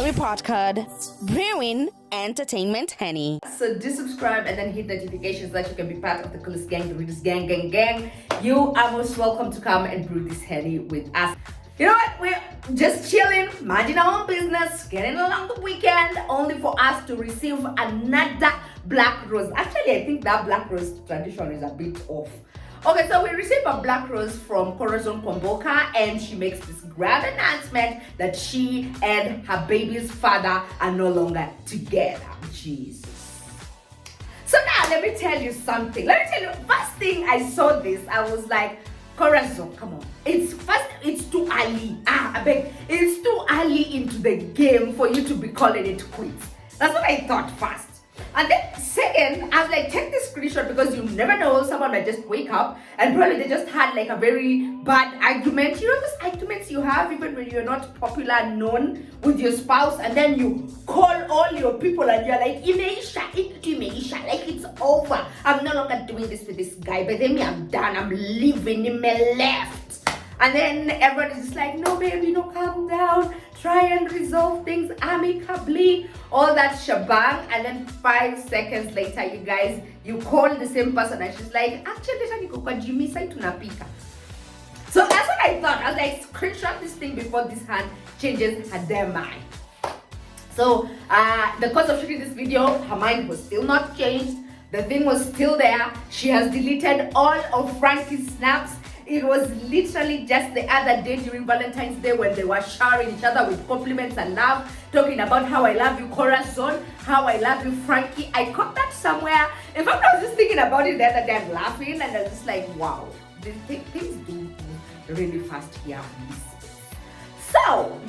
report card, Brewing Entertainment Henny. So do subscribe and then hit notifications so that you can be part of the coolest gang, the Readers gang. You are most welcome to come and brew this Henny with us. You know what? We're just chilling, minding our own business, getting along the weekend, only for us to receive another black rose. Actually, I think that black rose tradition is a bit off. Okay, so we received a black rose from Corazon Kwamboka, and she makes this grand announcement that she and her baby's father are no longer together. Jesus. So now let me tell you something. First thing I saw this, I was like, Corazon, come on. It's too early. I beg, it's too early into the game for you to be calling it quits. That's what I thought first. And then second, I was like, take this screenshot because you never know, someone might just wake up and probably they just had like a very bad argument. You know those arguments you have even when you're not popular, known with your spouse, and then you call all your people and you're like, Imeisha, like it's over. I'm no longer doing this with this guy, but then I'm done, I'm leaving him left. And then everyone is just like, no baby, no, calm down, try and resolve things amicably, all that shebang. And then 5 seconds later, you guys, you call the same person and she's like, actually, Jimmy said tunapika. So that's what I thought. I was like, screenshot this thing before this hand changes her damn mind. So the cause of shooting this video, her mind was still not changed. The thing was still there. She has deleted all of Frankie's snaps. It was literally just the other day during Valentine's Day when they were showering each other with compliments and love, talking about how I love you, Corazon, how I love you, Frankie. I caught that somewhere. In fact, I was just thinking about it the other day and laughing, and I was just like, wow, things do move really fast here. So,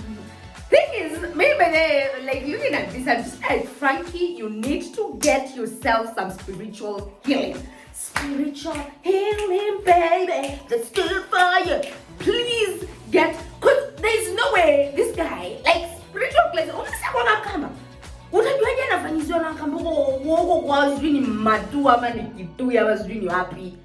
thing is, maybe they, like looking at this, I'm just like, Frankie, you need to get yourself some spiritual healing. Spiritual healing, baby, that's good for you. Please get, cause there's no way this guy, like spiritual place, unasema kama utajuaje anafanyizwa na kamba kwa sijui madu ama ni kitu ama sijui ni wapi.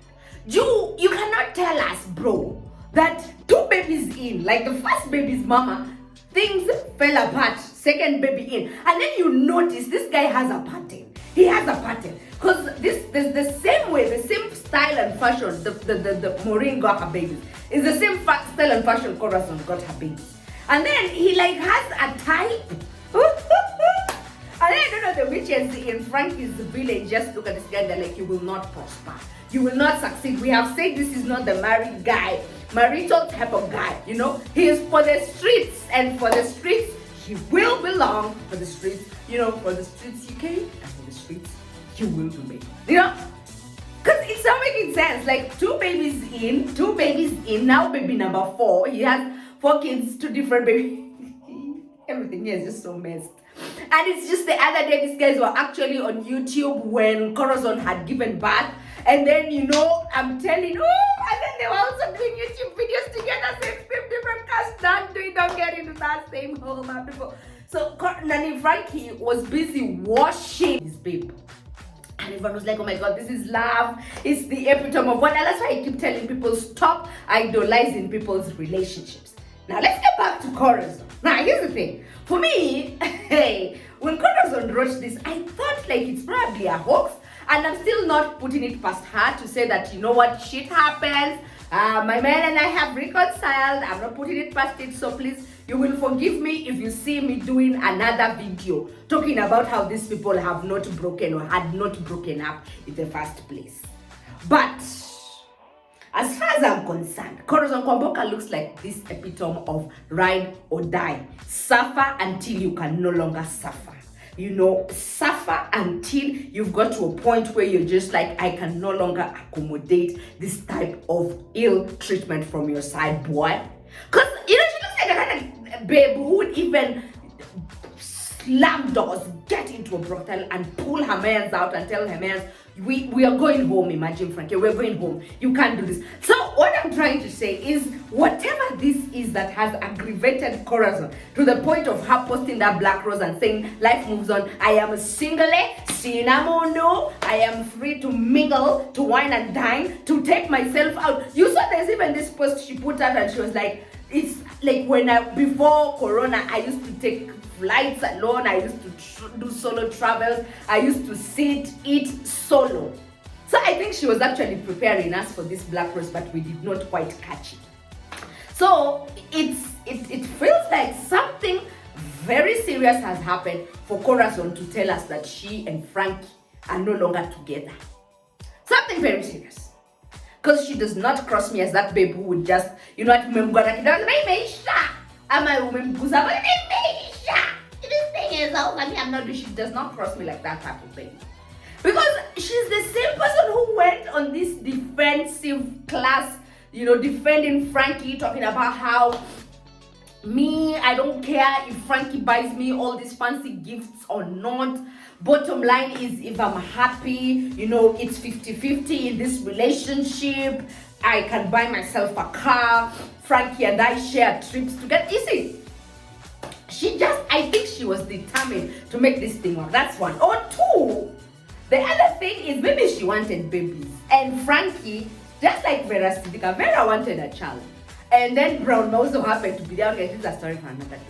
You cannot tell us, bro, that 2 babies in, like the first baby's mama, things fell apart, second baby in, and then you notice this guy has a pattern. He has a pattern. Because there's the same way, the same style and fashion the Maureen got her babies. It's the same style and fashion Corazon got her babies. And then he like has a type. And then I don't know, the witches in Frankie's village just look at this guy and they're like, you will not prosper. You will not succeed. We have said this is not the married guy, marital type of guy, you know. He is for the streets, and for the streets, he will belong. For the streets, you know, for the streets UK, and for the streets, you will be made. You know? Because it's not making sense. Like 2 babies in, now baby number 4. He has 4 kids, 2 different babies. Everything here is just so messed. And it's just the other day, these guys were actually on YouTube when Corazon had given birth. And then, you know, I'm telling you, and then they were also doing YouTube videos together, same different cast. Don't get into that same hole, my people. So Nani Frankie was busy washing his babe. And everyone was like, oh my God, this is love. It's the epitome of what. And that's why I keep telling people, stop idolizing people's relationships. Now let's get back to Corazon. Now here's the thing. For me, hey, when Corazon wrote this, I thought like it's probably a hoax. And I'm still not putting it past her to say that, you know what, shit happens. My man and I have reconciled. I'm not putting it past it. So please, you will forgive me if you see me doing another video talking about how these people have not broken or had not broken up in the first place. But as far as I'm concerned, Corazon Kwamboka looks like this epitome of ride or die. Suffer until you can no longer suffer. You know, suffer until you've got to a point where you're just like, I can no longer accommodate this type of ill treatment from your side, boy. Because, you know, she looks like a kind of babe who would even slam doors, get into a brothel and pull her mans out and tell her mans, we are going home. Imagine, Frankie, we're going home. You can't do this. So what I'm trying to say is, whatever this is that has aggravated Corazon to the point of her posting that black rose and saying life moves on, I am single, no, I am free to mingle, to wine and dine, to take myself out. You saw there's even this post she put out and she was like, it's like when before Corona, I used to take flights alone. I used to do solo travels. I used to eat solo. So I think she was actually preparing us for this black rose, but we did not quite catch it. So it feels like something very serious has happened for Corazon to tell us that she and Frankie are no longer together. Something very serious. Because she does not cross me as that babe who would just, you know what, she does not cross me like that type of thing. Because she's the same person who went on this defensive class, defending Frankie, talking about how I don't care if Frankie buys me all these fancy gifts or not. Bottom line is, if I'm happy, it's 50-50 in this relationship. I can buy myself a car. Frankie and I share trips together. You see, I think she was determined to make this thing work. That's one. Or two, the other thing is maybe she wanted babies. And Frankie, just like Vera Sidika, Vera wanted a child. And then Brown also happened to be there. Okay, this is a story for another day.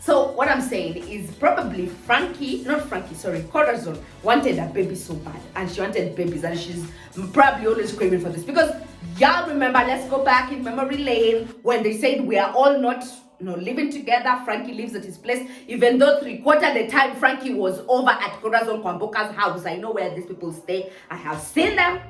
So what I'm saying is probably Corazon wanted a baby so bad. And she wanted babies. And she's probably always craving for this. Because y'all remember, let's go back in memory lane, when they said we are all not living together. Frankie lives at his place. Even though 3/4 the time Frankie was over at Corazon Kwamboka's house. I know where these people stay. I have seen them.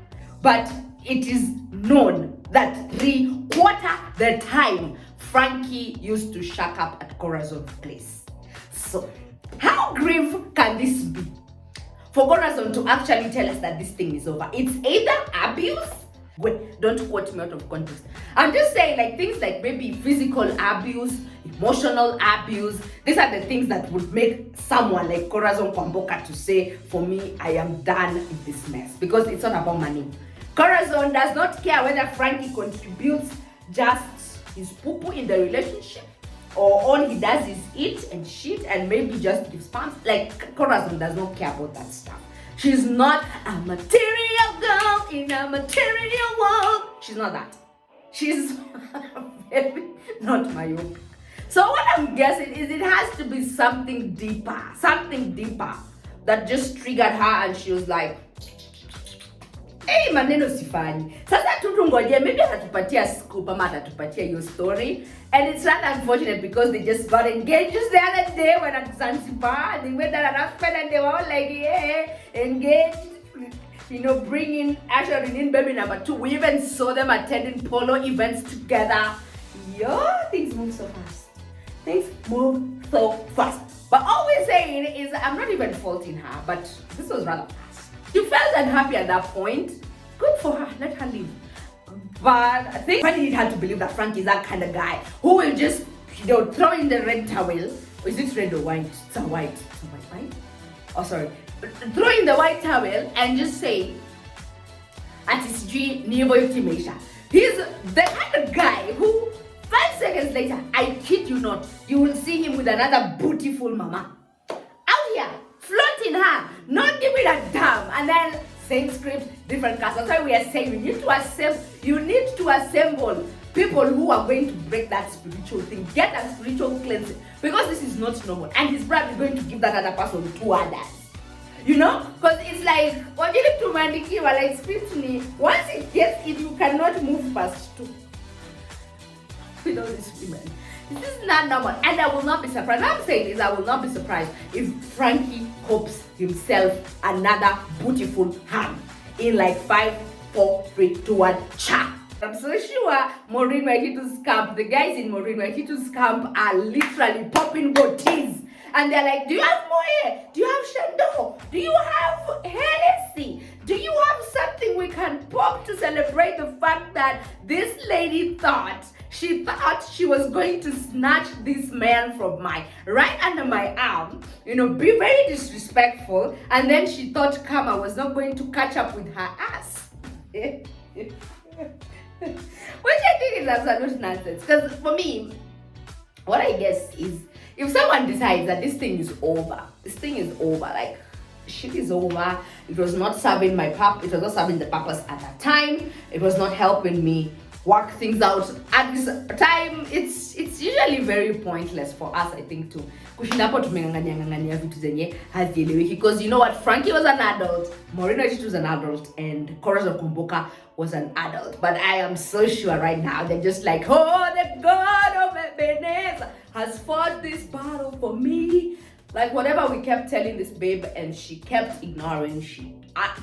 But it is known that 3/4 the time Frankie used to shack up at Corazon's place. So, how grave can this be? For Corazon to actually tell us that this thing is over. It's either abuse. Wait, don't quote me out of context. I'm just saying, like, things like maybe physical abuse, emotional abuse. These are the things that would make someone like Corazon Kwamboka to say, for me, I am done in this mess. Because it's not about money. Corazon does not care whether Frankie contributes just his poo-poo in the relationship, or all he does is eat and shit and maybe just gives pants. Like, Corazon does not care about that stuff. She's not a material girl in a material world. She's not that. She's very not myopic. So what I'm guessing is it has to be something deeper that just triggered her, and she was like, hey, maneno sifanyi. Sasa tutungoje, maybe atatupatia scoop ama atatupatia your story. And it's rather unfortunate because they just got engaged just the other day when at Zanzibar. They went down and Aspen and they were all like, yeah, engaged. Bringing, actually in baby number 2. We even saw them attending polo events together. Things move so fast. But all we're saying is, I'm not even faulting her, but this was rather fast. She felt unhappy at that point. Good for her, let her live. But I think I need her to believe that Frankie is that kind of guy who will just, throw in the red towel. Or is it red or white? It's a white. It's a white? Oh, sorry. Throw in the white towel and just say, Atisiji Nivo Ultimation. He's the kind of guy who, 5 seconds later, I kid you not, you will see him with another beautiful mama. Out here, flaunting her, not giving a damn. And then, same script, different cast. That's why we are saying you need to assemble people who are going to break that spiritual thing, get that spiritual cleansing, because this is not normal. And he's probably going to give that other person 2 others. Because it's like, what you need to mandikiwa, like spiritually, once it gets it, you cannot move past 2. With all these women. This is not normal. And I will not be surprised. What I'm saying is, I will not be surprised if Frankie hopes himself another beautiful hand in like 5, 4, 3, 2, 1, cha. I'm so sure Maureen Waihitu's camp, the guys in Maureen Waihitu's camp are literally popping goatees. And they're like, do you have Moe? Do you have Shando? Do you have Hennessy? Do you have something we can pop to celebrate the fact that this lady thought she was going to snatch this man from right under my arm, be very disrespectful, and then she thought Kama was not going to catch up with her ass. Which I think is absolute nonsense. Because for me, what I guess is, if someone decides that this thing is over, like, shit is over, it was not serving my it was not serving the purpose at that time, it was not helping me, work things out. At this time, it's usually very pointless for us, I think, to kushindapo tumengangania vitu zenye hazieleweki, because you know what, Frankie was an adult, Maureen was an adult, and Corazon Kwamboka was an adult. But I am so sure right now they're just like, oh, the God of Ebenezer has fought this battle for me. Like whatever we kept telling this babe, and she kept ignoring. She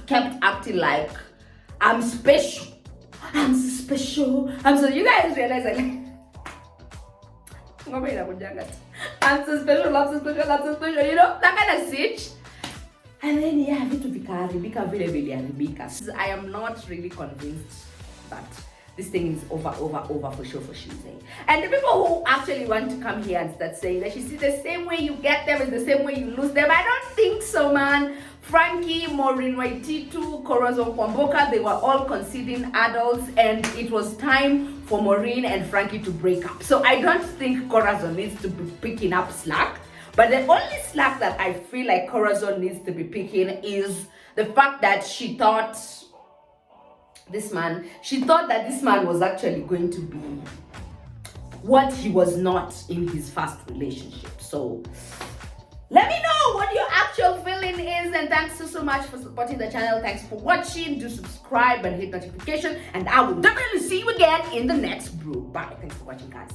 kept acting like I'm special. I'm so special. I'm so, you guys realize like I'm so special, I'm so special, I'm so special, you know, that kind of switch. And then yeah, I am not really convinced that this thing is over for sure, for sure. And the people who actually want to come here and start saying that you see the same way you get them is the same way you lose them, I don't think so, man. Frankie, Maureen Waititu, Corazon Kwamboka, they were all conceding adults, and it was time for Maureen and Frankie to break up. So I don't think Corazon needs to be picking up slack. But the only slack that I feel like Corazon needs to be picking is the fact that she thought that this man was actually going to be what he was not in his first relationship. So let me know what your actual feeling is, and thanks so much for supporting the channel. Thanks for watching. Do subscribe and hit notification, and I will definitely see you again in the next brew. Bye. Thanks for watching, guys.